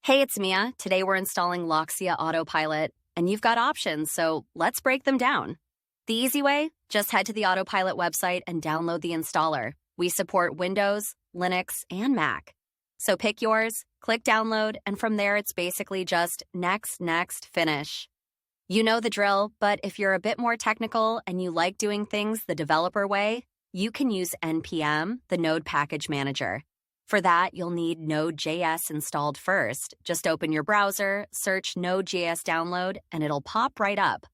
Hey, it's Mia. Today we're installing Loxia Autopilot, and you've got options, so let's break them down. The easy way? Just head to the Autopilot website and download the installer. We support Windows, Linux, and Mac. So pick yours, click download, and from there it's basically just next, finish. You know the drill, but if you're a bit more technical and you like doing things the developer way, you can use NPM, the Node Package Manager. For that, you'll need Node.js installed first. Just open your browser, search Node.js download, and it'll pop right up.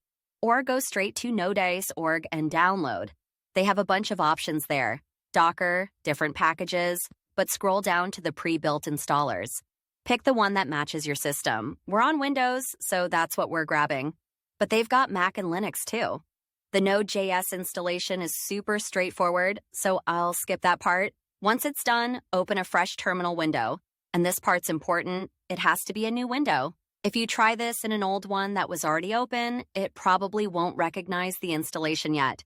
Or go straight to node.js.org and download. They have a bunch of options there. Docker, different packages, but scroll down to the pre-built installers. Pick the one that matches your system. We're on Windows, so that's what we're grabbing. But they've got Mac and Linux too. The Node.js installation is super straightforward, so I'll skip that part. Once it's done, open a fresh terminal window. And this part's important, it has to be a new window. If you try this in an old one that was already open, it probably won't recognize the installation yet.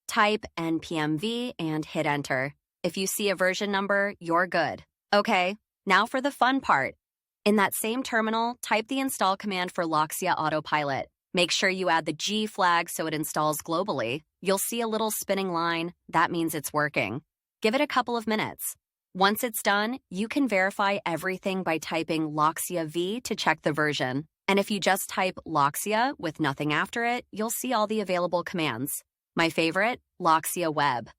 Type npmv and hit enter. If you see a version number, you're good. Okay, now for the fun part. In that same terminal, type the install command for Loxia Autopilot. Make sure you add the G flag so it installs globally. You'll see a little spinning line. That means it's working. Give it a couple of minutes. Once it's done, you can verify everything by typing Loxia V to check the version. And if you just type Loxia with nothing after it, you'll see all the available commands. My favorite, Loxia Web.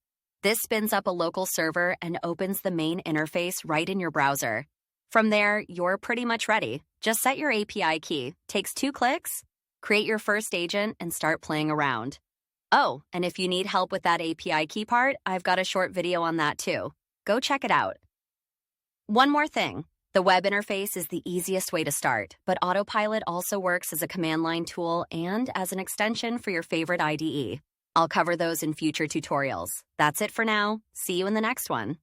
This spins up a local server and opens the main interface right in your browser. From there, you're pretty much ready. Just set your API key. Takes 2 clicks. Create your first agent and start playing around. Oh, and if you need help with that API key part, I've got a short video on that too. Go check it out. One more thing. The web interface is the easiest way to start, but Autopilot also works as a command line tool and as an extension for your favorite IDE. I'll cover those in future tutorials. That's it for now. See you in the next one.